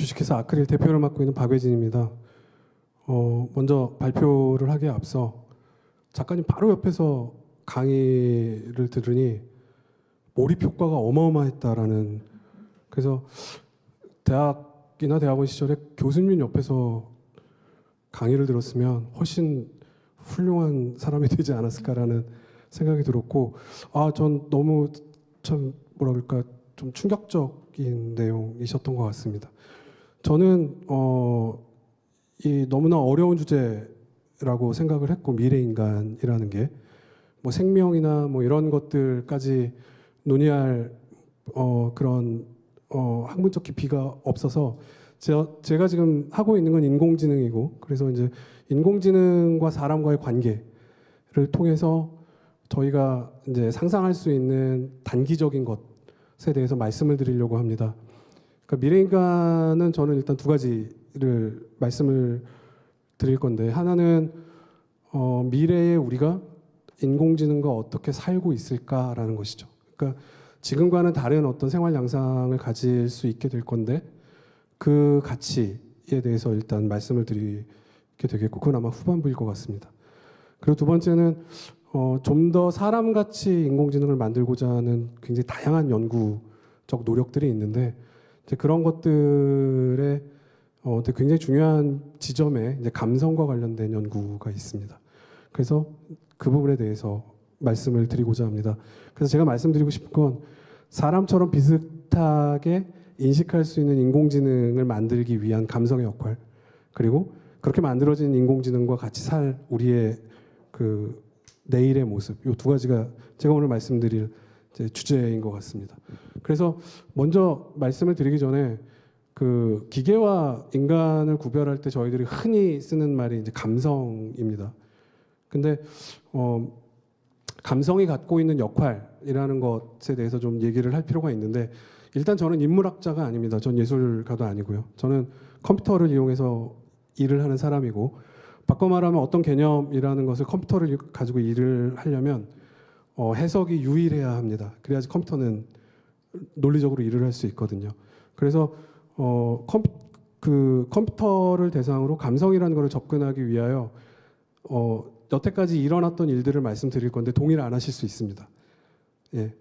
주식회사 아크릴 대표를 맡고 있는 박외진입니다. 먼저 발표를 하기에 앞서 작가님 바로 옆에서 강의를 들으니 몰입 효과가 어마어마했다라는, 그래서 대학이나 대학원 시절에 교수님 옆에서 강의를 들었으면 훨씬 훌륭한 사람이 되지 않았을까라는 생각이 들었고, 전 너무 참 뭐라 그럴까 좀 충격적인 내용이셨던 것 같습니다. 저는 이 너무나 어려운 주제라고 생각을 했고, 미래인간이라는 게 뭐 생명이나 뭐 이런 것들까지 논의할 그런 학문적 깊이가 없어서 제가 지금 하고 있는 건 인공지능이고, 그래서 이제 인공지능과 사람과의 관계를 통해서 저희가 이제 상상할 수 있는 단기적인 것에 대해서 말씀을 드리려고 합니다. 그러니까 미래인간은 저는 일단 두 가지를 말씀을 드릴 건데, 하나는 미래에 우리가 인공지능과 어떻게 살고 있을까라는 것이죠. 그러니까 지금과는 다른 어떤 생활 양상을 가질 수 있게 될 건데, 그 가치에 대해서 일단 말씀을 드리게 되겠고, 그건 아마 후반부일 것 같습니다. 그리고 두 번째는 좀 더 사람같이 인공지능을 만들고자 하는 굉장히 다양한 연구적 노력들이 있는데, 이제 그런 것들에 굉장히 중요한 지점에 이제 감성과 관련된 연구가 있습니다. 그래서 그 부분에 대해서 말씀을 드리고자 합니다. 그래서 제가 말씀드리고 싶은 건, 사람처럼 비슷하게 인식할 수 있는 인공지능을 만들기 위한 감성의 역할, 그리고 그렇게 만들어진 인공지능과 같이 살 우리의 그 내일의 모습, 이 두 가지가 제가 오늘 말씀드릴 이제 주제인 것 같습니다. 그래서 먼저 말씀을 드리기 전에, 그 기계와 인간을 구별할 때 저희들이 흔히 쓰는 말이 이제 감성입니다. 근데 감성이 갖고 있는 역할이라는 것에 대해서 좀 얘기를 할 필요가 있는데, 일단 저는 인문학자가 아닙니다. 전 예술가도 아니고요. 저는 컴퓨터를 이용해서 일을 하는 사람이고, 바꿔 말하면 어떤 개념이라는 것을 컴퓨터를 가지고 일을 하려면 해석이 유일해야 합니다. 그래야지 컴퓨터는 논리적으로 일을 할 수 있거든요. 그래서 컴퓨터를 대상으로 감성이라는 것을 접근하기 위하여 여태까지 일어났던 일들을 말씀드릴 건데 동의를 안 하실 수 있습니다. 예.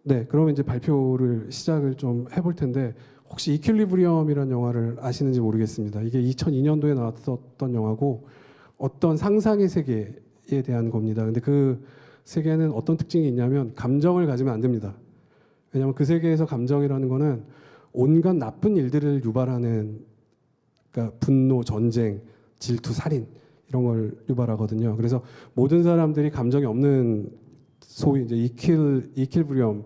네, 그러면 이제 발표를 시작을 좀 해볼 텐데, 혹시 이퀄리브리엄이라는 영화를 아시는지 모르겠습니다. 이게 2002년도에 나왔었던 영화고, 어떤 상상의 세계에 대한 겁니다. 근데 그 세계는 어떤 특징이 있냐면, 감정을 가지면 안 됩니다. 왜냐하면 그 세계에서 감정이라는 거는 온갖 나쁜 일들을 유발하는, 그러니까 분노, 전쟁, 질투, 살인 이런 걸 유발하거든요. 그래서 모든 사람들이 감정이 없는 소위 이제 이퀄브리엄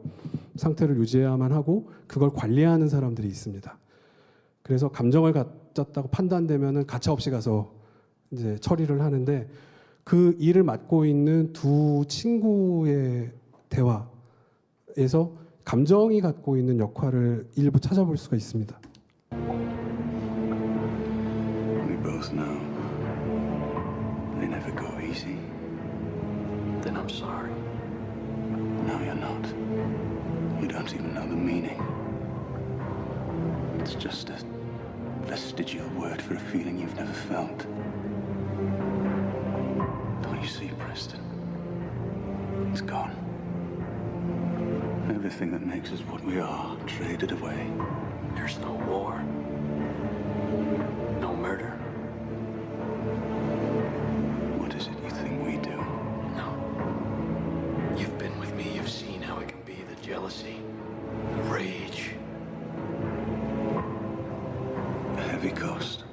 상태를 유지해야만 하고, 그걸 관리하는 사람들이 있습니다. 그래서 감정을 가졌다고 판단되면은 가차없이 가서 이제 처리를 하는데, 그 일을 맡고 있는 두 친구의 대화에서 감정이 갖고 있는 역할을 일부 찾아볼 수가 있습니다. We both know they never go easy. Then I'm sorry. No, you're not. You don't even know the meaning. It's just a vestigial word for a feeling you've never felt. Don't you see, Preston? It's gone. Everything that makes us what we are traded away. There's no war. No murder. What is it you think we do? No. You've been with me. You've seen how it can be. The jealousy. The rage. A heavy cost.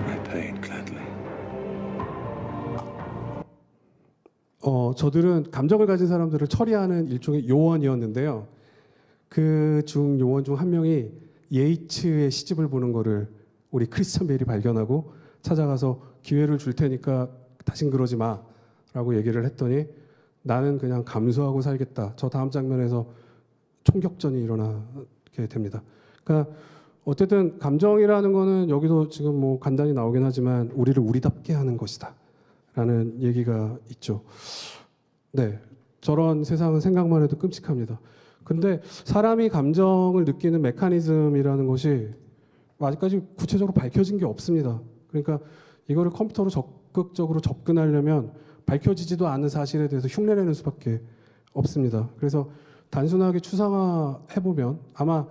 I paid gladly. 저들은 감정을 가진 사람들을 처리하는 일종의 요원이었는데요. 그 중 요원 중 한 명이 예이츠의 시집을 보는 거를 우리 크리스찬 베일이 발견하고, 찾아가서 기회를 줄 테니까 다신 그러지 마라고 얘기를 했더니, 나는 그냥 감수하고 살겠다. 저 다음 장면에서 총격전이 일어나게 됩니다. 그러니까 어쨌든 감정이라는 거는 여기도 지금 뭐 간단히 나오긴 하지만 우리를 우리답게 하는 것이다 라는 얘기가 있죠. 네, 저런 세상은 생각만 해도 끔찍합니다. 근데 사람이 감정을 느끼는 메커니즘이라는 것이 아직까지 구체적으로 밝혀진 게 없습니다. 그러니까 이거를 컴퓨터로 적극적으로 접근하려면 밝혀지지도 않은 사실에 대해서 흉내내는 수밖에 없습니다. 그래서 단순하게 추상화해 보면 아마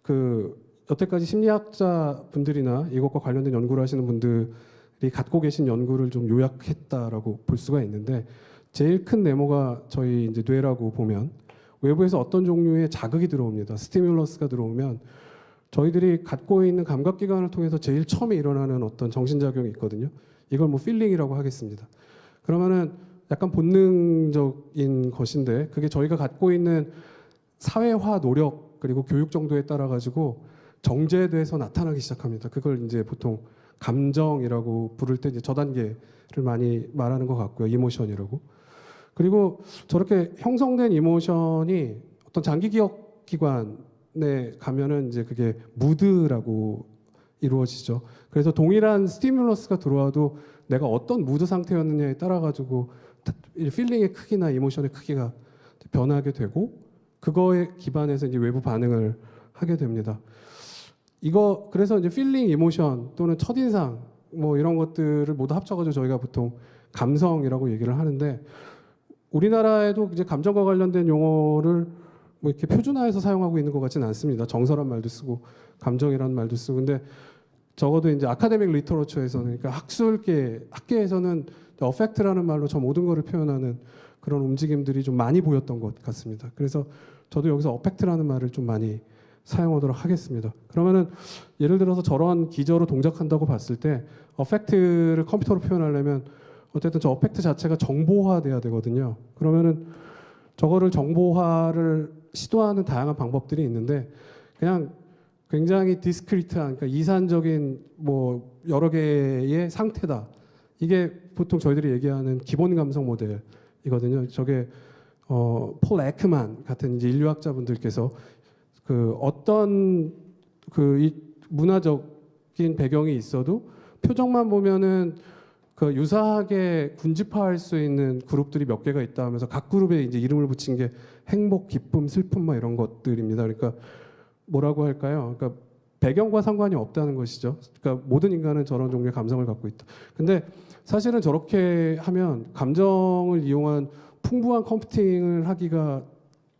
그 여태까지 심리학자 분들이나 이것과 관련된 연구를 하시는 분들이 갖고 계신 연구를 좀 요약했다라고 볼 수가 있는데, 제일 큰 네모가 저희 이제 뇌라고 보면 외부에서 어떤 종류의 자극이 들어옵니다. 스티뮬러스가 들어오면 저희들이 갖고 있는 감각기관을 통해서 제일 처음에 일어나는 어떤 정신작용이 있거든요. 이걸 뭐 필링이라고 하겠습니다. 그러면은 약간 본능적인 것인데 그게 저희가 갖고 있는 사회화 노력 그리고 교육 정도에 따라 가지고 정제돼서 나타나기 시작합니다. 그걸 이제 보통 감정이라고 부를 때 이제 저단계를 많이 말하는 것 같고요. 이모션이라고. 그리고 저렇게 형성된 이모션이 어떤 장기 기억 기관에 가면은 이제 그게 무드라고 이루어지죠. 그래서 동일한 스티뮬러스가 들어와도 내가 어떤 무드 상태였느냐에 따라 가지고 필링의 크기나 이모션의 크기가 변하게 되고 그거에 기반해서 이제 외부 반응을 하게 됩니다. 이거 그래서 이제 필링, 이모션 또는 첫인상 뭐 이런 것들을 모두 합쳐가지고 저희가 보통 감성이라고 얘기를 하는데, 우리나라에도 이제 감정과 관련된 용어를 뭐 이렇게 표준화해서 사용하고 있는 것 같지는 않습니다. 정서란 말도 쓰고 감정이라는 말도 쓰고. 근데 적어도 이제 아카데믹 리터러처에서는, 그러니까 학계에서는 어펙트라는 말로 저 모든 것을 표현하는 그런 움직임들이 좀 많이 보였던 것 같습니다. 그래서 저도 여기서 어펙트라는 말을 좀 많이 사용하도록 하겠습니다. 그러면은 예를 들어서 저런 기저로 동작한다고 봤을 때 어펙트를 컴퓨터로 표현하려면 어쨌든 저 어펙트 자체가 정보화돼야 되거든요. 그러면은 저거를 정보화를 시도하는 다양한 방법들이 있는데, 그냥 굉장히 디스크리트한, 그러니까 이산적인 뭐 여러 개의 상태다. 이게 보통 저희들이 얘기하는 기본 감성 모델이거든요. 저게 폴 에크만 같은 이제 인류학자분들께서 그 어떤 이 문화적인 배경이 있어도 표정만 보면은 그 유사하게 군집화할 수 있는 그룹들이 몇 개가 있다 하면서 각 그룹에 이제 이름을 붙인 게 행복, 기쁨, 슬픔 막 이런 것들입니다. 그러니까 뭐라고 할까요? 그러니까 배경과 상관이 없다는 것이죠. 그러니까 모든 인간은 저런 종류의 감성을 갖고 있다. 근데 사실은 저렇게 하면 감정을 이용한 풍부한 컴퓨팅을 하기가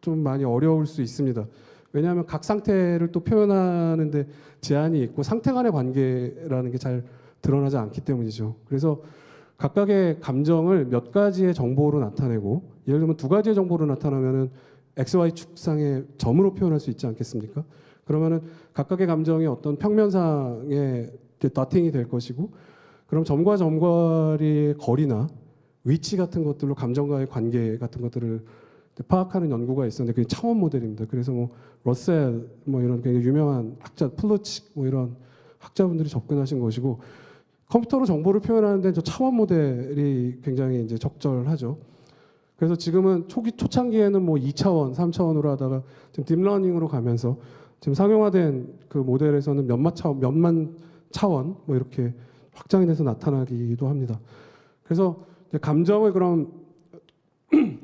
좀 많이 어려울 수 있습니다. 왜냐하면 각 상태를 또 표현하는데 제한이 있고 상태 간의 관계라는 게 잘 드러나지 않기 때문이죠. 그래서 각각의 감정을 몇 가지의 정보로 나타내고, 예를 들면 두 가지의 정보로 나타나면은 XY 축상의 점으로 표현할 수 있지 않겠습니까? 그러면은 각각의 감정이 어떤 평면상의 더팅이 될 것이고, 그럼 점과 점과의 거리나 위치 같은 것들로 감정과의 관계 같은 것들을 파악하는 연구가 있었는데 그게 차원 모델입니다. 그래서 뭐 러셀 뭐 이런 굉장히 유명한 학자, 플루칙 뭐 이런 학자분들이 접근하신 것이고, 컴퓨터로 정보를 표현하는데 저 차원 모델이 굉장히 이제 적절하죠. 그래서 지금은 초창기에는 뭐 2차원, 3차원으로 하다가 지금 딥러닝으로 가면서 지금 상용화된 그 모델에서는 몇만 차원 뭐 이렇게 확장이 돼서 나타나기도 합니다. 그래서 이제 감정을 그럼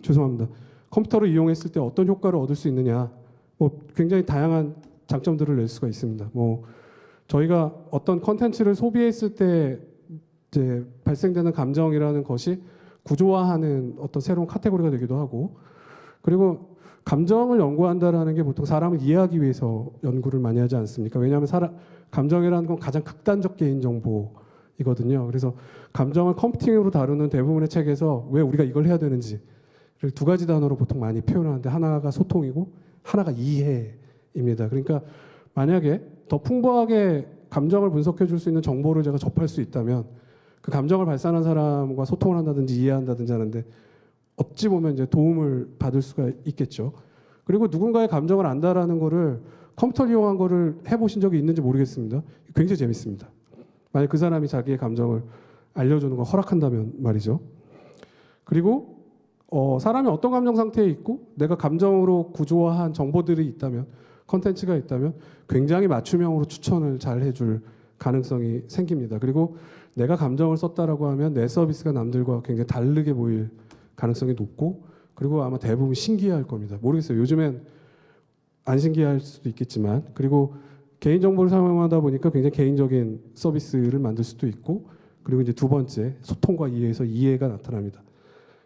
죄송합니다. 컴퓨터를 이용했을 때 어떤 효과를 얻을 수 있느냐, 뭐 굉장히 다양한 장점들을 낼 수가 있습니다. 뭐 저희가 어떤 컨텐츠를 소비했을 때 이제 발생되는 감정이라는 것이 구조화하는 어떤 새로운 카테고리가 되기도 하고, 그리고 감정을 연구한다라는 게 보통 사람을 이해하기 위해서 연구를 많이 하지 않습니까? 왜냐하면 감정이라는 건 가장 극단적 개인 정보이거든요. 그래서 감정을 컴퓨팅으로 다루는 대부분의 책에서 왜 우리가 이걸 해야 되는지를 두 가지 단어로 보통 많이 표현하는데, 하나가 소통이고 하나가 이해입니다. 그러니까 만약에 더 풍부하게 감정을 분석해 줄 수 있는 정보를 제가 접할 수 있다면 그 감정을 발산한 사람과 소통을 한다든지 이해한다든지 하는데 어찌 보면 이제 도움을 받을 수가 있겠죠. 그리고 누군가의 감정을 안다라는 거를 컴퓨터를 이용한 거를 해보신 적이 있는지 모르겠습니다. 굉장히 재밌습니다. 만약 그 사람이 자기의 감정을 알려주는 걸 허락한다면 말이죠. 그리고 사람이 어떤 감정 상태에 있고 내가 감정으로 구조화한 정보들이 있다면, 컨텐츠가 있다면 굉장히 맞춤형으로 추천을 잘 해줄 가능성이 생깁니다. 그리고 내가 감정을 썼다라고 하면 내 서비스가 남들과 굉장히 다르게 보일 가능성이 높고, 그리고 아마 대부분 신기해할 겁니다. 모르겠어요. 요즘엔 안 신기할 수도 있겠지만, 그리고 개인 정보를 사용하다 보니까 굉장히 개인적인 서비스를 만들 수도 있고, 그리고 이제 두 번째 소통과 이해에서 이해가 나타납니다.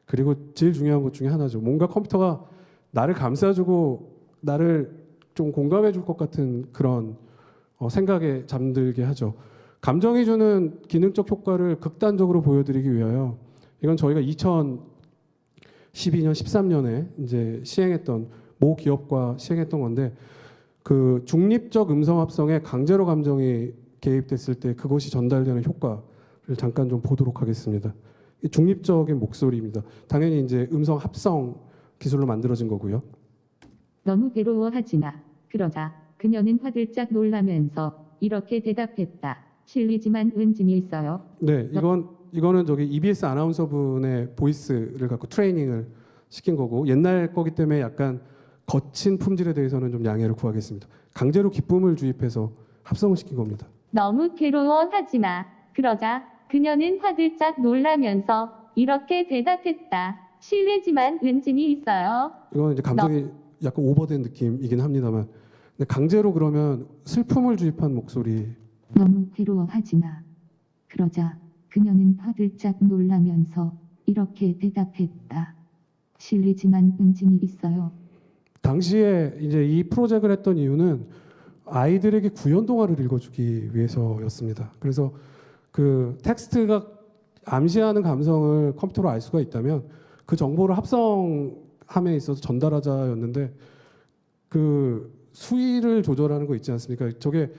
그리고 제일 중요한 것 중에 하나죠. 뭔가 컴퓨터가 나를 감싸주고 나를 좀 공감해 줄 것 같은 그런 생각에 잠들게 하죠. 감정이 주는 기능적 효과를 극단적으로 보여드리기 위하여, 이건 저희가 2012년, 13년에 이제 시행했던 모 기업과 시행했던 건데, 그 중립적 음성 합성에 강제로 감정이 개입됐을 때 그것이 전달되는 효과를 잠깐 좀 보도록 하겠습니다. 이 중립적인 목소리입니다. 당연히 이제 음성 합성 기술로 만들어진 거고요. 너무 괴로워하지 마. 그러자 그녀는 화들짝 놀라면서 이렇게 대답했다. 실례지만 은진이 있어요. 네, 이거는 저기 EBS 아나운서 분의 보이스를 갖고 트레이닝을 시킨 거고, 옛날 거기 때문에 약간 거친 품질에 대해서는 좀 양해를 구하겠습니다. 강제로 기쁨을 주입해서 합성을 시킨 겁니다. 너무 괴로워하지 마. 그러자 그녀는 화들짝 놀라면서 이렇게 대답했다. 실례지만 은진이 있어요. 이거는 이제 감정이 약간 오버된 느낌이긴 합니다만, 근데 강제로 그러면 슬픔을 주입한 목소리. 너무 괴로워하지 마. 그러자 그녀는 화들짝 놀라면서 이렇게 대답했다. 실례지만 은진이 있어요. 당시에 이제 이 프로젝트를 했던 이유는 아이들에게 구연 동화를 읽어주기 위해서였습니다. 그래서 그 텍스트가 암시하는 감성을 컴퓨터로 알 수가 있다면 그 정보를 합성함에 있어서 전달하자였는데, 그 수위를 조절하는 거 있지 않습니까? 저게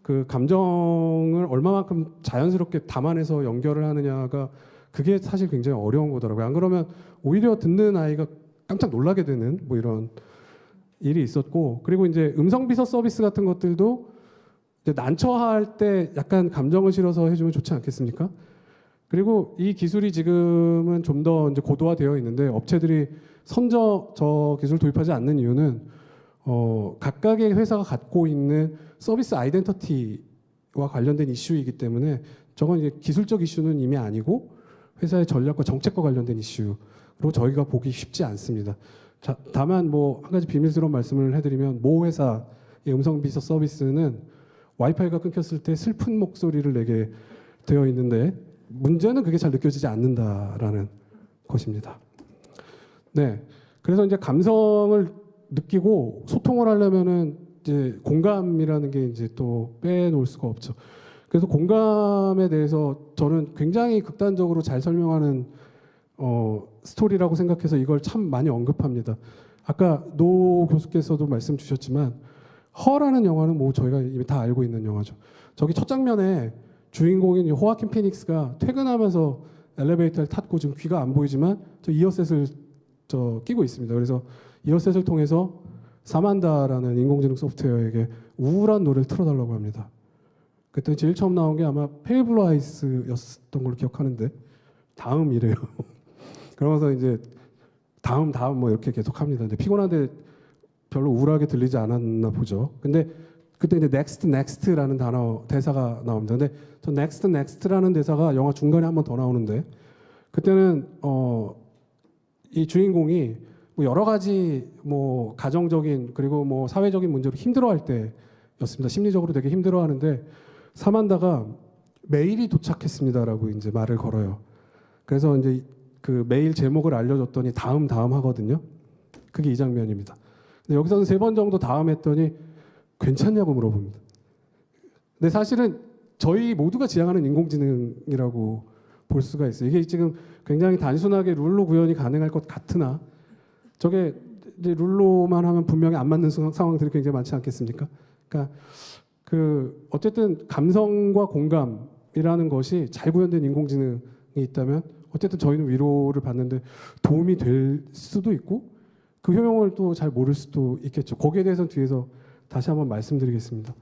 그 감정을 얼마만큼 자연스럽게 담아내서 연결을 하느냐가, 그게 사실 굉장히 어려운 거더라고요. 안 그러면 오히려 듣는 아이가 깜짝 놀라게 되는 뭐 이런 일이 있었고, 그리고 이제 음성 비서 서비스 같은 것들도 이제 난처할 때 약간 감정을 실어서 해주면 좋지 않겠습니까? 그리고 이 기술이 지금은 좀 더 이제 고도화되어 있는데, 업체들이 선저 저 기술을 도입하지 않는 이유는 각각의 회사가 갖고 있는 서비스 아이덴티티와 관련된 이슈이기 때문에, 저건 이제 기술적 이슈는 이미 아니고 회사의 전략과 정책과 관련된 이슈로 저희가 보기 쉽지 않습니다. 자, 다만 뭐 한 가지 비밀스러운 말씀을 해드리면, 모 회사의 음성 비서 서비스는 와이파이가 끊겼을 때 슬픈 목소리를 내게 되어 있는데, 문제는 그게 잘 느껴지지 않는다라는 것입니다. 네, 그래서 이제 감성을 느끼고 소통을 하려면은 이제 공감이라는 게 이제 또 빼놓을 수가 없죠. 그래서 공감에 대해서 저는 굉장히 극단적으로 잘 설명하는 스토리라고 생각해서 이걸 참 많이 언급합니다. 아까 노 교수께서도 말씀 주셨지만, 허라는 영화는 뭐 저희가 이미 다 알고 있는 영화죠. 저기 첫 장면에 주인공인 호아킨 피닉스가 퇴근하면서 엘리베이터를 탔고 지금 귀가 안 보이지만 저 이어셋을 끼고 있습니다. 그래서 이어셋을 통해서 사만다라는 인공지능 소프트웨어에게 우울한 노래를 틀어달라고 합니다. 그때 제일 처음 나온 게 아마 페일 블루 아이스였던 걸로 기억하는데, 다음이래요. 그러면서 이제 다음 뭐 이렇게 계속 합니다. 근데 피곤한데 별로 우울하게 들리지 않았나 보죠. 근데 그때 이제 next라는 대사가 나옵니다. 근데 저 next라는 대사가 영화 중간에 한 번 더 나오는데, 그때는 이 주인공이 뭐 여러 가지 뭐 가정적인 그리고 뭐 사회적인 문제로 힘들어할 때였습니다. 심리적으로 되게 힘들어하는데, 사만다가 메일이 도착했습니다라고 이제 말을 걸어요. 그래서 이제 그 메일 제목을 알려줬더니 다음 하거든요. 그게 이 장면입니다. 근데 여기서는 3번 정도 다음 했더니 괜찮냐고 물어봅니다. 근데 사실은 저희 모두가 지향하는 인공지능이라고 볼 수가 있어요. 이게 지금 굉장히 단순하게 룰로 구현이 가능할 것 같으나, 저게 이제 룰로만 하면 분명히 안 맞는 상황들이 굉장히 많지 않겠습니까? 그러니까 그 어쨌든 감성과 공감이라는 것이 잘 구현된 인공지능이 있다면, 어쨌든 저희는 위로를 받는데 도움이 될 수도 있고 그 효용을 또 잘 모를 수도 있겠죠. 거기에 대해서는 뒤에서 다시 한번 말씀드리겠습니다.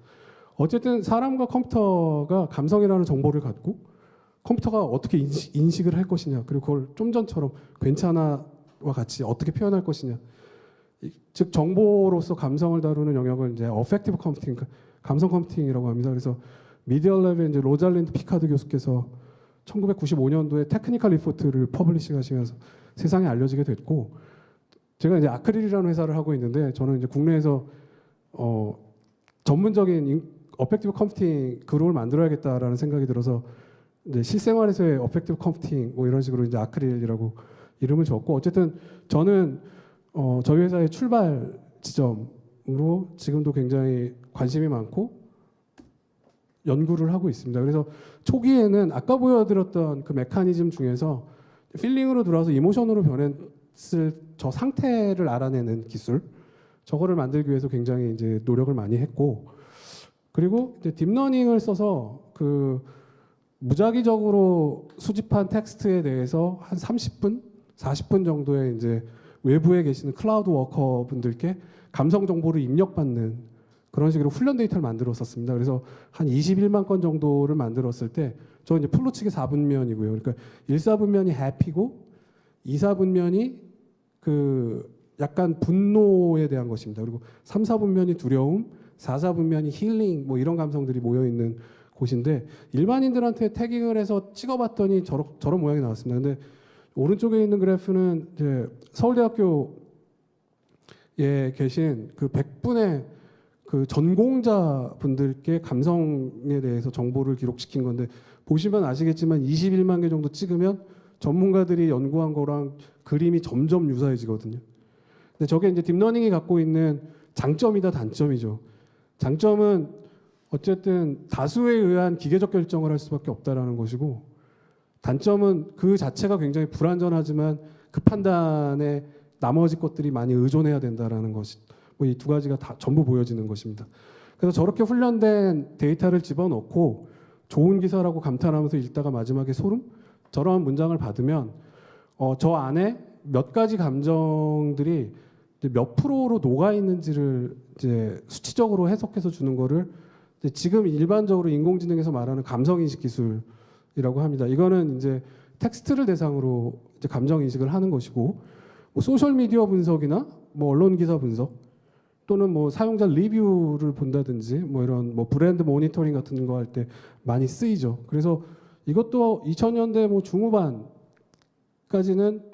어쨌든 사람과 컴퓨터가 감성이라는 정보를 갖고 컴퓨터가 어떻게 인식을 할 것이냐, 그리고 그걸 좀 전처럼 괜찮아와 같이 어떻게 표현할 것이냐, 즉 정보로서 감성을 다루는 영역을 이제 어펙티브 컴퓨팅, 감성 컴퓨팅이라고 합니다. 그래서 미디어랩의 이제 로잘린드 피카드 교수께서 1995년도에 테크니컬 리포트를 퍼블리싱하시면서 세상에 알려지게 됐고, 제가 이제 아크릴이라는 회사를 하고 있는데, 저는 이제 국내에서 전문적인 어펙티브 컴퓨팅 그룹을 만들어야겠다라는 생각이 들어서 이제 실생활에서의 어펙티브 컴퓨팅 뭐 이런 식으로 이제 아크릴이라고 이름을 줬고 어쨌든 저는 저희 회사의 출발 지점으로 지금도 굉장히 관심이 많고 연구를 하고 있습니다. 그래서 초기에는 아까 보여드렸던 그 메커니즘 중에서 필링으로 들어와서 이모션으로 변했을 저 상태를 알아내는 기술 저거를 만들기 위해서 굉장히 이제 노력을 많이 했고 그리고 이제 딥러닝을 써서 그 무작위적으로 수집한 텍스트에 대해서 한 30분, 40분 정도의 이제 외부에 계시는 클라우드 워커 분들께 감성 정보를 입력받는 그런 식으로 훈련 데이터를 만들었었습니다. 그래서 한 21만 건 정도를 만들었을 때 저 이제 풀로 치기 4분면이고요. 그러니까 1, 4분면이 해피고 2, 4분면이 그 약간 분노에 대한 것입니다. 그리고 3, 4분면이 두려움, 4, 4분면이 힐링 뭐 이런 감성들이 모여 있는 곳인데 일반인들한테 태깅을 해서 찍어봤더니 저런 모양이 나왔습니다. 근데 오른쪽에 있는 그래프는 이제 서울대학교에 계신 그 100분의 그 전공자 분들께 감성에 대해서 정보를 기록시킨 건데 보시면 아시겠지만 21만 개 정도 찍으면 전문가들이 연구한 거랑 그림이 점점 유사해지거든요. 근데 저게 이제 딥러닝이 갖고 있는 장점이다 단점이죠. 장점은 어쨌든 다수에 의한 기계적 결정을 할 수밖에 없다라는 것이고 단점은 그 자체가 굉장히 불완전하지만 그 판단에 나머지 것들이 많이 의존해야 된다라는 것이 뭐 이 두 가지가 다 전부 보여지는 것입니다. 그래서 저렇게 훈련된 데이터를 집어넣고 좋은 기사라고 감탄하면서 읽다가 마지막에 소름? 저런 문장을 받으면 저 안에 몇 가지 감정들이 이제 몇 프로로 녹아 있는지를 이제 수치적으로 해석해서 주는 거를 이제 지금 일반적으로 인공지능에서 말하는 감성 인식 기술이라고 합니다. 이거는 이제 텍스트를 대상으로 이제 감정 인식을 하는 것이고 뭐 소셜 미디어 분석이나 뭐 언론 기사 분석 또는 뭐 사용자 리뷰를 본다든지 뭐 이런 뭐 브랜드 모니터링 같은 거 할 때 많이 쓰이죠. 그래서 이것도 2000년대 뭐 중후반까지는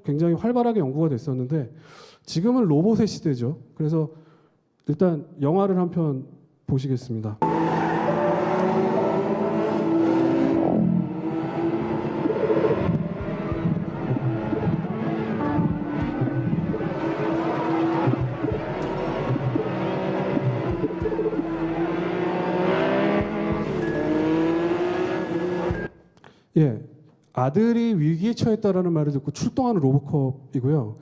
굉장히 활발하게 연구가 됐었는데 지금은 로봇의 시대죠. 그래서 일단 영화를 한 편 보시겠습니다. 예, 아들이 위기에 처했다라는 말을 듣고 출동하는 로보캅이고요.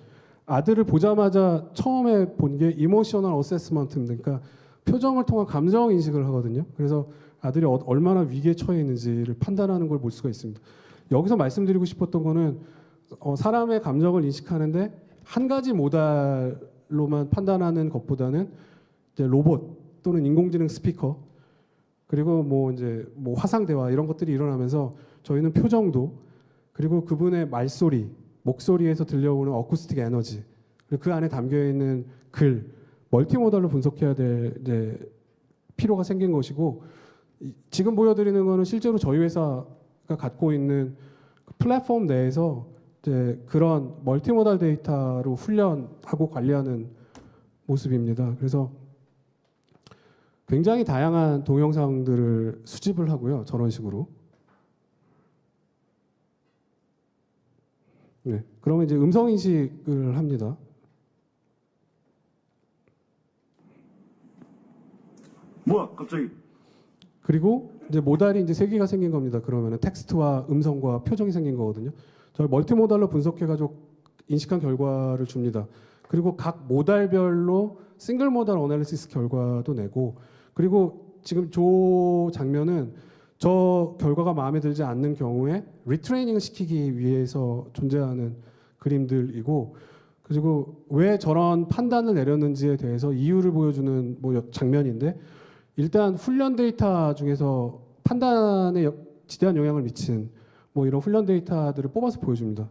아들을 보자마자 처음에 본 게 이모셔널 어세스먼트, 그러니까 표정을 통한 감정 인식을 하거든요. 그래서 아들이 얼마나 위기에 처해 있는지를 판단하는 걸 볼 수가 있습니다. 여기서 말씀드리고 싶었던 거는 사람의 감정을 인식하는데 한 가지 모달로만 판단하는 것보다는 이제 로봇 또는 인공지능 스피커 그리고 뭐 이제 뭐 화상 대화 이런 것들이 일어나면서 저희는 표정도 그리고 그분의 말소리, 목소리에서 들려오는 어쿠스틱 에너지 그리고 그 안에 담겨 있는 글 멀티모달로 분석해야 될 이제 필요가 생긴 것이고 지금 보여드리는 거는 실제로 저희 회사가 갖고 있는 플랫폼 내에서 이제 그런 멀티모달 데이터로 훈련하고 관리하는 모습입니다. 그래서 굉장히 다양한 동영상들을 수집을 하고요. 저런 식으로. 네, 그러면 이제 음성 인식을 합니다. 뭐야 갑자기? 그리고 이제 모달이 이제 세 개가 생긴 겁니다. 그러면은 텍스트와 음성과 표정이 생긴 거거든요. 저희 멀티모달로 분석해가지고 인식한 결과를 줍니다. 그리고 각 모달별로 싱글 모달 어널리시스 결과도 내고 그리고 지금 저 장면은 저 결과가 마음에 들지 않는 경우에 리트레이닝을 시키기 위해서 존재하는 그림들이고 그리고 왜 저런 판단을 내렸는지에 대해서 이유를 보여주는 뭐 장면인데 일단 훈련 데이터 중에서 판단에 지대한 영향을 미친 뭐 이런 훈련 데이터들을 뽑아서 보여줍니다.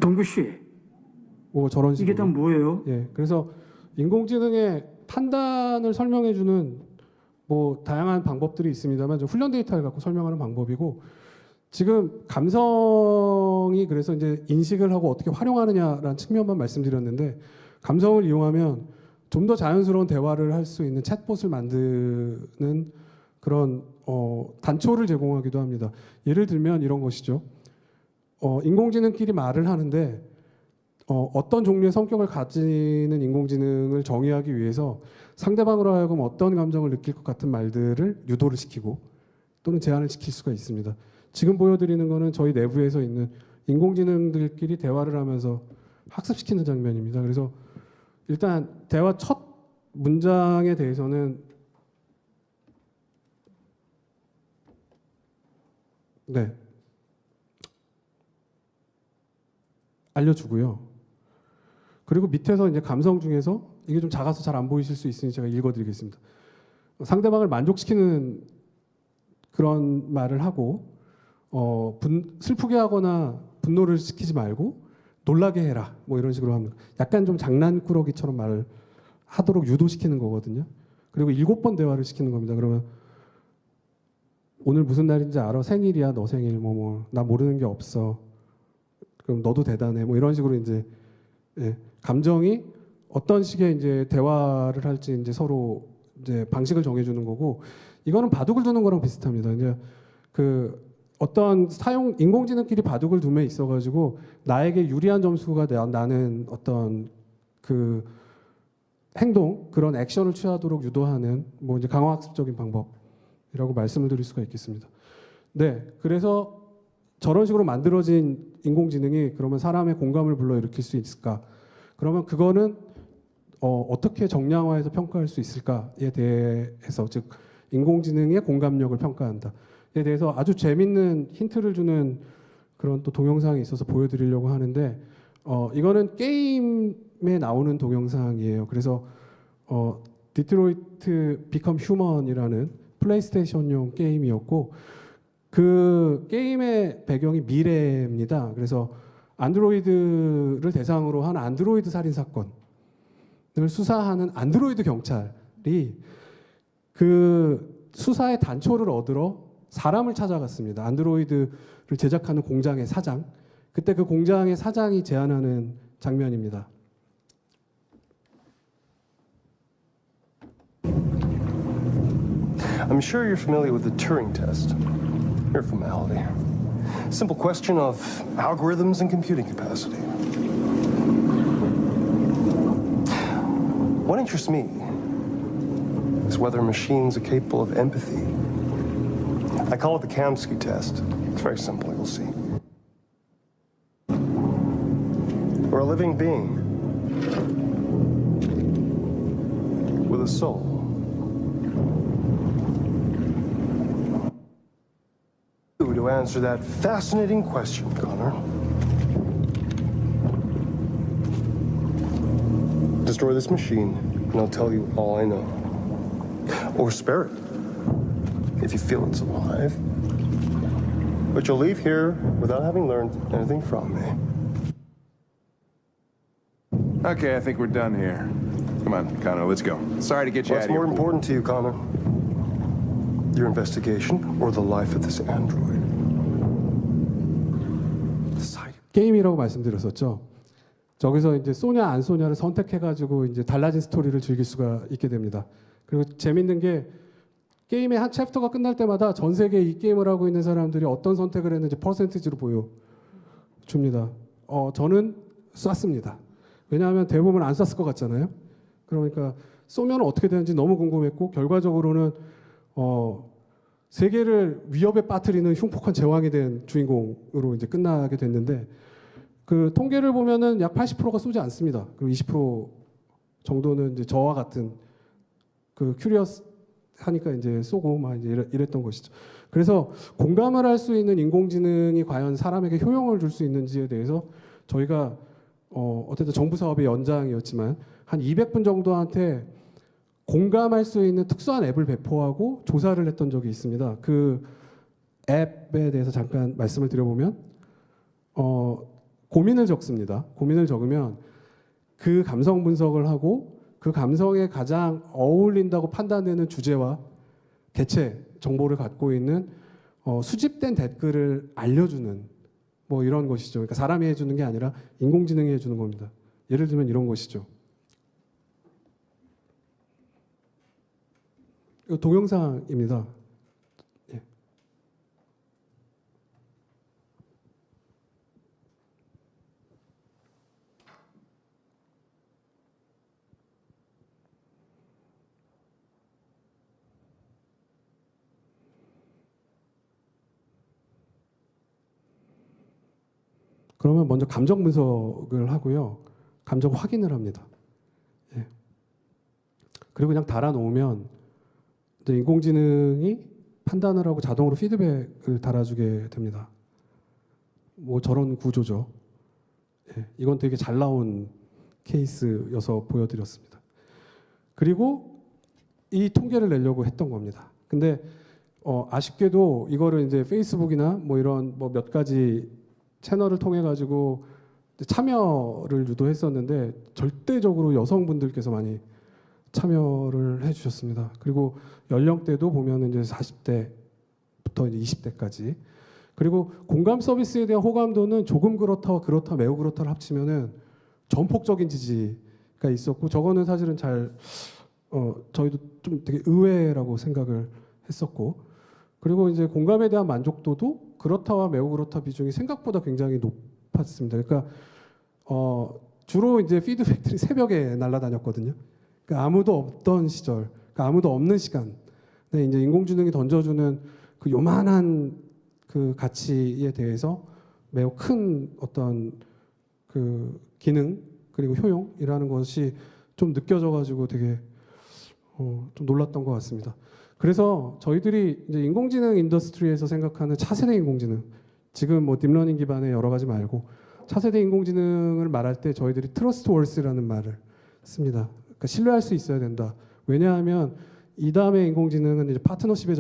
동구 씨, 뭐 저런 식으로. 이게 다 뭐예요? 예, 그래서 인공지능의 판단을 설명해주는 뭐 다양한 방법들이 있습니다만 훈련 데이터를 갖고 설명하는 방법이고 지금 감성이 그래서 이제 인식을 하고 어떻게 활용하느냐라는 측면만 말씀드렸는데 감성을 이용하면 좀 더 자연스러운 대화를 할 수 있는 챗봇을 만드는 그런 단초를 제공하기도 합니다. 예를 들면 이런 것이죠. 인공지능끼리 말을 하는데 어떤 종류의 성격을 가지는 인공지능을 정의하기 위해서 상대방으로 하여금 어떤 감정을 느낄 것 같은 말들을 유도를 시키고 또는 제한을 시킬 수가 있습니다. 지금 보여드리는 거는 저희 내부에서 있는 인공지능들끼리 대화를 하면서 학습시키는 장면입니다. 그래서 일단 대화 첫 문장에 대해서는 네 알려주고요. 그리고 밑에서 이제 감성 중에서 이게 좀 작아서 잘 안 보이실 수 있으니 제가 읽어드리겠습니다. 상대방을 만족시키는 그런 말을 하고 슬프게 하거나 분노를 시키지 말고 놀라게 해라 뭐 이런 식으로 합니다. 약간 좀 장난꾸러기처럼 말을 하도록 유도시키는 거거든요. 그리고 7번 대화를 시키는 겁니다. 그러면 오늘 무슨 날인지 알아? 생일이야 너 생일 나 모르는 게 없어. 그럼 너도 대단해 뭐 이런 식으로 이제 감정이 어떤 식의 이제 대화를 할지 이제 서로 이제 방식을 정해주는 거고 이거는 바둑을 두는 거랑 비슷합니다. 이제 그 어떤 인공지능끼리 바둑을 둠에 있어가지고 나에게 유리한 점수가 나는 어떤 그 행동 그런 액션을 취하도록 유도하는 뭐 이제 강화학습적인 방법이라고 말씀을 드릴 수가 있겠습니다. 네, 그래서 저런 식으로 만들어진 인공지능이 그러면 사람의 공감을 불러일으킬 수 있을까? 그러면 그거는 어떻게 정량화해서 평가할 수 있을까에 대해서 즉 인공지능의 공감력을 평가한다에 대해서 아주 재밌는 힌트를 주는 그런 또 동영상이 있어서 보여드리려고 하는데 이거는 게임에 나오는 동영상이에요. 그래서 디트로이트 비컴 휴먼이라는 플레이스테이션용 게임이었고 그 게임의 배경이 미래입니다. 그래서 안드로이드를 대상으로 한 안드로이드 살인 사건을 수사하는 안드로이드 경찰이 그 수사의 단초를 얻으러 사람을 찾아갔습니다. 안드로이드를 제작하는 공장의 사장. 그때 그 공장의 사장이 제안하는 장면입니다. I'm sure you're familiar with the Turing test. Mere formality. Simple question of algorithms and computing capacity. What interests me is whether machines are capable of empathy. I call it the Kamsky test. It's very simple, you'll see. We're a living being with a soul. To answer that fascinating question, Connor. Destroy this machine, and I'll tell you all I know. Or spare it, if you feel it's alive. But you'll leave here without having learned anything from me. Okay, I think we're done here. Come on, Connor, let's go. Sorry to get you What's out of here. more important to you, Connor? Your investigation or the life of this android? 게임이라고 말씀드렸었죠. 저기서 이제 쏘냐 안 쏘냐를 선택해가지고 이제 달라진 스토리를 즐길 수가 있게 됩니다. 그리고 재밌는 게 게임의 한 챕터가 끝날 때마다 전 세계 이 게임을 하고 있는 사람들이 어떤 선택을 했는지 퍼센티지로 보여줍니다. 저는 쐈습니다. 왜냐하면 대부분 안 쐈을 것 같잖아요. 그러니까 쏘면 어떻게 되는지 너무 궁금했고 결과적으로는 세계를 위협에 빠뜨리는 흉폭한 제왕이 된 주인공으로 이제 끝나게 됐는데 그 통계를 보면은 약 80%가 쏘지 않습니다. 그리고 20% 정도는 이제 저와 같은 그 큐리어스 하니까 이제 쏘고 막 이제 이랬던 것이죠. 그래서 공감을 할 수 있는 인공지능이 과연 사람에게 효용을 줄 수 있는지에 대해서 저희가 어쨌든 정부 사업의 연장이었지만 한 200분 정도한테 공감할 수 있는 특수한 앱을 배포하고 조사를 했던 적이 있습니다. 그 앱에 대해서 잠깐 말씀을 드려보면 고민을 적습니다. 고민을 적으면 그 감성 분석을 하고 그 감성에 가장 어울린다고 판단되는 주제와 개체 정보를 갖고 있는 수집된 댓글을 알려주는 뭐 이런 것이죠. 그러니까 사람이 해주는 게 아니라 인공지능이 해주는 겁니다. 예를 들면 이런 것이죠. 이거 동영상입니다. 예. 그러면 먼저 감정 분석을 하고요. 감정 확인을 합니다. 예. 그리고 그냥 달아놓으면 이제 인공지능이 판단을 하고 자동으로 피드백을 달아주게 됩니다. 뭐 저런 구조죠. 예. 이건 되게 잘 나온 케이스여서 보여드렸습니다. 그리고 이 통계를 내려고 했던 겁니다. 근데 아쉽게도 이거를 이제 페이스북이나 뭐 이런 뭐 몇 가지 채널을 통해 가지고 참여를 유도했었는데 절대적으로 여성분들께서 많이 참여를 해주셨습니다. 그리고 연령대도 보면 이제 40대부터 이제 20대까지. 그리고 공감 서비스에 대한 호감도는 조금 그렇다와 그렇다 매우 그렇다를 합치면은 전폭적인 지지가 있었고 저거는 사실은 잘 저희도 좀 되게 의외라고 생각을 했었고 그리고 이제 공감에 대한 만족도도 그렇다와 매우 그렇다 비중이 생각보다 굉장히 높았습니다. 그러니까 주로 이제 피드백들이 새벽에 날아다녔거든요. 그러니까 아무도 없던 시절, 그러니까 아무도 없는 시간에 이제 인공지능이 던져주는 그 요만한 그 가치에 대해서 매우 큰 어떤 그 기능 그리고 효용이라는 것이 좀 느껴져가지고 되게 좀 놀랐던 것 같습니다. 그래서 저희들이 이제 인공지능 인더스트리에서 생각하는 차세대 인공지능, 지금 뭐 딥러닝 기반의 여러 가지 말고 차세대 인공지능을 말할 때 저희들이 트러스트 월스라는 말을 씁니다. 그러니까 신뢰할 수 있어야 된다. 왜냐하면 이 다음에 인공지능은 이제 파트너십의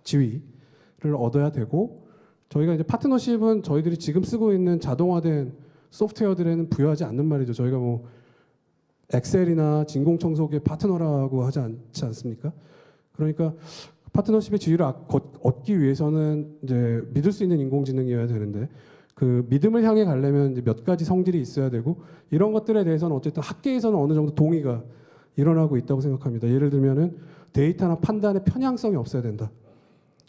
지위를 얻어야 되고 저희가 이제 파트너십은 저희들이 지금 쓰고 있는 자동화된 소프트웨어들에는 부여하지 않는 말이죠. 저희가 뭐 엑셀이나 진공청소기의 파트너라고 하지 않지 않습니까? 그러니까 파트너십의 지위를 얻기 위해서는 이제 믿을 수 있는 인공지능이어야 되는데 그 믿음을 향해 가려면 이제 몇 가지 성질이 있어야 되고 이런 것들에 대해서는 어쨌든 학계에서는 어느 정도 동의가 일어나고 있다고 생각합니다. 예를 들면은 데이터나 판단의 편향성이 없어야 된다.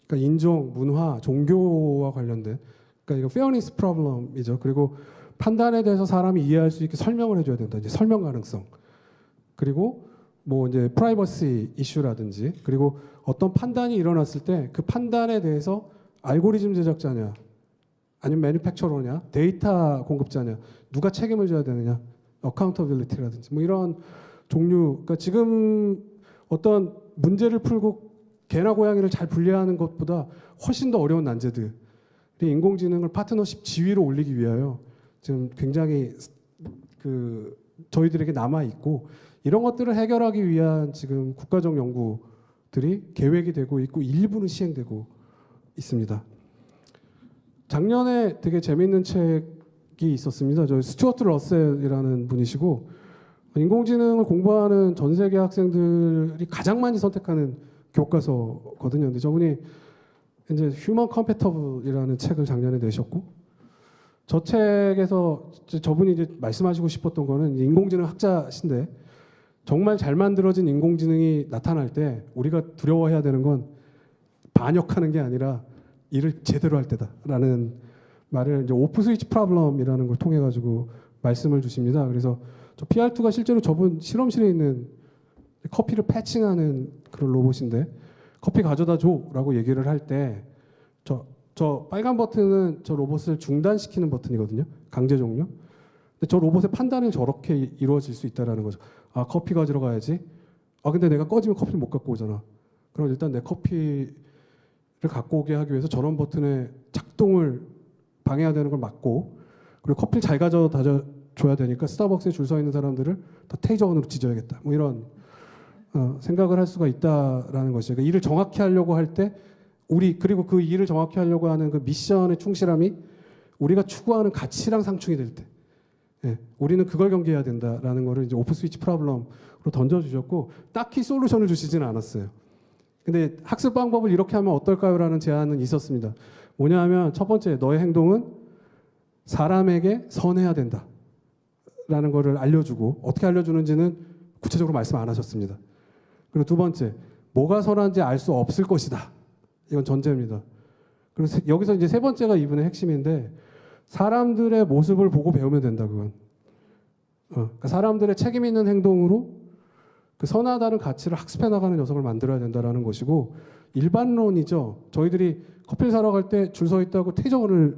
그러니까 인종, 문화, 종교와 관련된 그러니까 이거 fairness problem이죠. 그리고 판단에 대해서 사람이 이해할 수 있게 설명을 해줘야 된다. 이제 설명 가능성. 그리고 뭐 이제 프라이버시 이슈라든지 그리고 어떤 판단이 일어났을 때 그 판단에 대해서 알고리즘 제작자냐 아니면 매니팩처러냐 데이터 공급자냐 누가 책임을 져야 되느냐 어카운터빌리티라든지 뭐 이런 종류 그러니까 지금 어떤 문제를 풀고 개나 고양이를 잘 분리하는 것보다 훨씬 더 어려운 난제들이 인공지능을 파트너십 지위로 올리기 위하여 지금 굉장히 그 저희들에게 남아 있고 이런 것들을 해결하기 위한 지금 국가적 연구들이 계획이 되고 있고 일부는 시행되고 있습니다. 작년에 되게 재미있는 책이 있었습니다. 저 스튜어트 러셀이라는 분이시고 인공지능을 공부하는 전 세계 학생들이 가장 많이 선택하는 교과서거든요. 근데 저분이 이제 휴먼 컴패터블이라는 책을 작년에 내셨고 저 책에서 저분이 이제 말씀하시고 싶었던 거는 인공지능 학자신데 정말 잘 만들어진 인공지능이 나타날 때 우리가 두려워해야 되는 건 반역하는 게 아니라 일을 제대로 할 때다라는 말을 이제 오프 스위치 프로블럼이라는 걸 통해 가지고 말씀을 주십니다. 그래서 저 PR2가 실제로 저분 실험실에 있는 커피를 패칭하는 그런 로봇인데 커피 가져다 줘라고 얘기를 할 때 저 빨간 버튼은 저 로봇을 중단시키는 버튼이거든요. 강제 종료. 근데 저 로봇의 판단이 저렇게 이루어질 수 있다라는 거죠. 아 커피 가지러 가야지. 아 근데 내가 꺼지면 커피를 못 갖고 오잖아. 그럼 일단 내 커피를 갖고 오게 하기 위해서 저런 버튼의 작동을 방해해야 되는 걸 막고 그리고 커피를 잘 가져다 줘야 되니까 스타벅스에 줄 서 있는 사람들을 다 테이저건으로 찢어야겠다. 뭐 이런 생각을 할 수가 있다라는 것이죠. 그러니까 일을 정확히 하려고 할 때 그리고 그 일을 정확히 하려고 하는 그 미션의 충실함이 우리가 추구하는 가치랑 상충이 될 때, 우리는 그걸 경계해야 된다라는 거를 이제 오프 스위치 프로블럼으로 던져주셨고 딱히 솔루션을 주시지는 않았어요. 근데 학습 방법을 이렇게 하면 어떨까요라는 제안은 있었습니다. 뭐냐 하면 첫 번째, 너의 행동은 사람에게 선해야 된다 라는 거를 알려주고, 어떻게 알려주는지는 구체적으로 말씀 안 하셨습니다. 그리고 두 번째, 뭐가 선한지 알 수 없을 것이다. 이건 전제입니다. 그리고 여기서 이제 세 번째가 이분의 핵심인데, 사람들의 모습을 보고 배우면 된다. 그건 그러니까 사람들의 책임 있는 행동으로 그 선하다는 가치를 학습해 나가는 녀석을 만들어야 된다라는 것이고, 일반론이죠. 저희들이 커피를 사러 갈 때 줄 서 있다고 퇴적을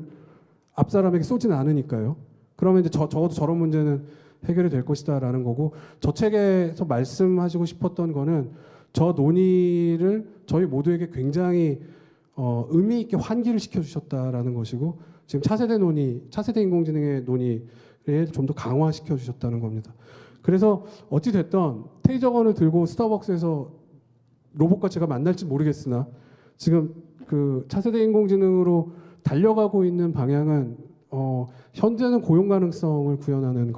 앞 사람에게 쏘지는 않으니까요. 그러면 이제 적어도 저런 문제는 해결이 될 것이다라는 거고, 저 책에서 말씀하시고 싶었던 거는 저 논의를 저희 모두에게 굉장히 의미 있게 환기를 시켜주셨다라는 것이고, 지금 차세대 논의, 차세대 인공지능의 논의를 좀 더 강화시켜 주셨다는 겁니다. 그래서 어찌 됐든 테이저건을 들고 스타벅스에서 로봇과 제가 만날지 모르겠으나, 지금 그 차세대 인공지능으로 달려가고 있는 방향은 현재는 고용 가능성을 구현하는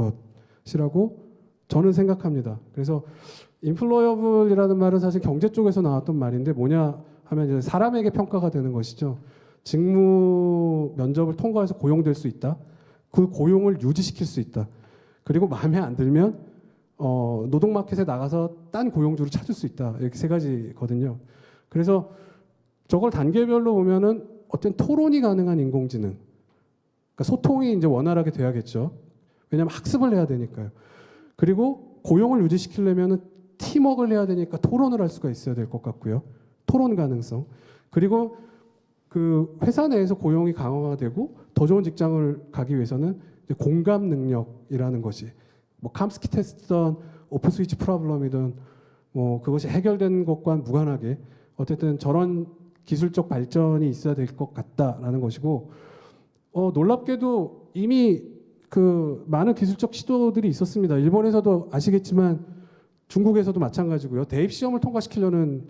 것이라고 저는 생각합니다. 그래서 인플로어블이라는 말은 사실 경제 쪽에서 나왔던 말인데, 뭐냐 하면 이제 사람에게 평가가 되는 것이죠. 직무 면접을 통과해서 고용될 수 있다. 그 고용을 유지시킬 수 있다. 그리고 마음에 안 들면 노동마켓에 나가서 딴 고용주를 찾을 수 있다. 이렇게 세 가지거든요. 그래서 저걸 단계별로 보면은 어떤 토론이 가능한 인공지능, 그러니까 소통이 이제 원활하게 돼야겠죠. 왜냐하면 학습을 해야 되니까요. 그리고 고용을 유지시키려면은 팀워크를 해야 되니까 토론을 할 수가 있어야 될 것 같고요. 토론 가능성. 그리고 그 회사 내에서 고용이 강화가 되고 더 좋은 직장을 가기 위해서는 이제 공감 능력이라는 것이, 뭐 캄스키 테스트든 오프 스위치 프로블럼이든 뭐 그것이 해결된 것과는 무관하게 어쨌든 저런 기술적 발전이 있어야 될 것 같다라는 것이고, 놀랍게도 이미 그 많은 기술적 시도들이 있었습니다. 일본에서도 아시겠지만 중국에서도 마찬가지고요. 대입 시험을 통과시키려는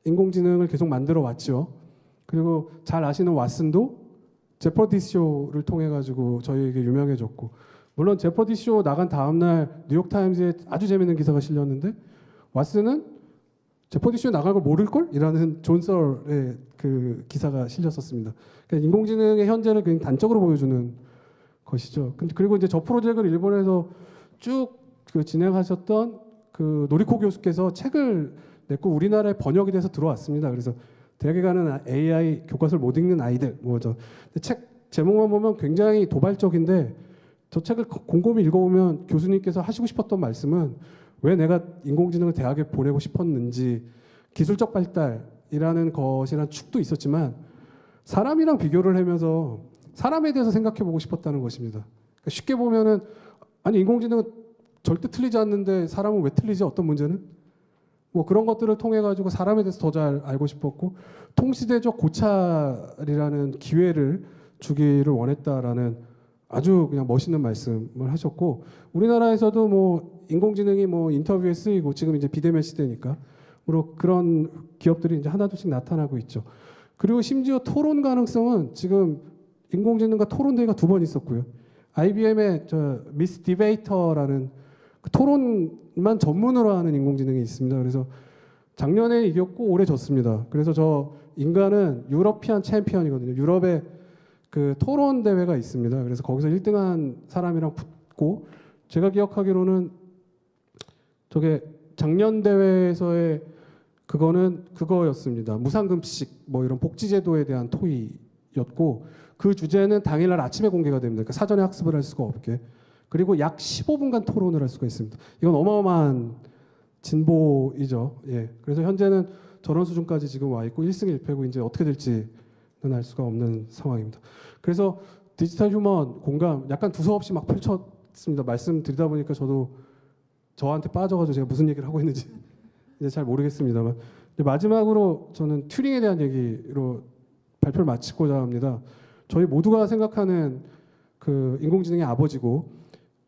인공지능을 계속 만들어 왔죠. 그리고 잘 아시는 왓슨도 제퍼디 쇼를 통해 가지고 저희에게 유명해졌고, 물론 제퍼디 쇼 나간 다음 날 뉴욕 타임즈에 아주 재밌는 기사가 실렸는데, 왓슨은 제퍼디 쇼 나갈 걸 모를 걸?이라는 존 썰의 그 기사가 실렸었습니다. 그러니까 인공지능의 현재를 그냥 단적으로 보여주는 것이죠. 그리고 이제 저 프로젝트를 일본에서 쭉 그 진행하셨던 그 노리코 교수께서 책을 냈고 우리나라에 번역이 돼서 들어왔습니다. 그래서 대학에 가는 AI 교과서를 못 읽는 아이들, 뭐죠. 책 제목만 보면 굉장히 도발적인데, 저 책을 곰곰이 읽어보면 교수님께서 하시고 싶었던 말씀은 왜 내가 인공지능을 대학에 보내고 싶었는지, 기술적 발달이라는 것이란 축도 있었지만 사람이랑 비교를 하면서 사람에 대해서 생각해보고 싶었다는 것입니다. 그러니까 쉽게 보면은 아니 인공지능은 절대 틀리지 않는데 사람은 왜 틀리지? 어떤 문제는? 뭐 그런 것들을 통해 가지고 사람에 대해서 더 잘 알고 싶었고, 통시대적 고찰이라는 기회를 주기를 원했다라는 아주 그냥 멋있는 말씀을 하셨고, 우리나라에서도 뭐 인공지능이 뭐 인터뷰에 쓰이고 지금 이제 비대면 시대니까 그런 기업들이 이제 하나둘씩 나타나고 있죠. 그리고 심지어 토론 가능성은 지금 인공지능과 토론 대회가 2번 있었고요. IBM의 저 미스 디베이터라는 그 토론만 전문으로 하는 인공지능이 있습니다. 그래서 작년에 이겼고 올해 졌습니다. 그래서 저 인간은 유러피안 챔피언이거든요. 유럽에 그 토론 대회가 있습니다. 그래서 거기서 1등한 사람이랑 붙고, 제가 기억하기로는 저게 작년 대회에서의 그거는 그거였습니다. 무상급식 뭐 이런 복지제도에 대한 토의였고, 그 주제는 당일날 아침에 공개가 됩니다. 그러니까 사전에 학습을 할 수가 없게. 그리고 약 15분간 토론을 할 수가 있습니다. 이건 어마어마한 진보이죠. 예. 그래서 현재는 저런 수준까지 지금 와 있고 1승 1패고 이제 어떻게 될지는 알 수가 없는 상황입니다. 그래서 디지털 휴먼 공감 약간 두서없이 막 펼쳤습니다. 말씀드리다 보니까 저도 저한테 빠져가지고 제가 무슨 얘기를 하고 있는지 이제 잘 모르겠습니다만, 마지막으로 저는 튜링에 대한 얘기로 발표를 마치고자 합니다. 저희 모두가 생각하는 그 인공지능의 아버지고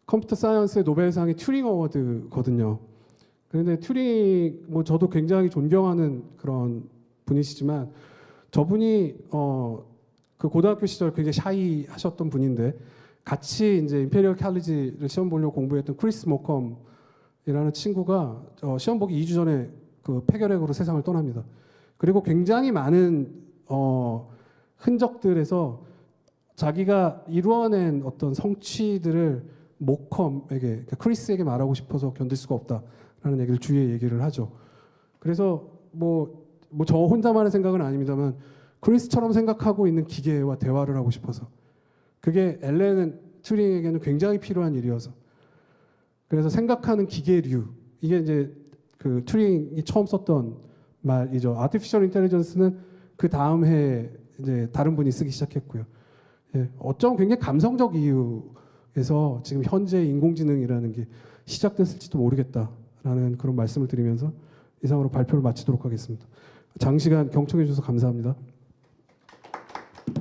컴퓨터 사이언스의 노벨상이 튜링 어워드거든요. 그런데 튜링 뭐 저도 굉장히 존경하는 그런 분이시지만, 저분이 그 고등학교 시절 굉장히 샤이하셨던 분인데 같이 이제 임페리얼 칼리지를 시험 보려고 공부했던 크리스 모컴이라는 친구가 시험 보기 2주 전에 그 폐결핵으로 세상을 떠납니다. 그리고 굉장히 많은 흔적들에서 자기가 이루어낸 어떤 성취들을 모컴에게, 그러니까 크리스에게 말하고 싶어서 견딜 수가 없다라는 얘기를 주위에 얘기를 하죠. 그래서 뭐 저 혼자만의 생각은 아닙니다만 크리스처럼 생각하고 있는 기계와 대화를 하고 싶어서, 그게 앨런 튜링에게는 굉장히 필요한 일이어서, 그래서 생각하는 기계류, 이게 이제 그 튜링이 처음 썼던 말이죠. 아티피셜 인텔리전스는 그 다음 해에 이제 다른 분이 쓰기 시작했고요. 예, 어쩜 굉장히 감성적 이유에서 지금 현재 인공지능이라는 게 시작됐을지도 모르겠다라는 그런 말씀을 드리면서 이상으로 발표를 마치도록 하겠습니다. 장시간 경청해 주셔서 감사합니다.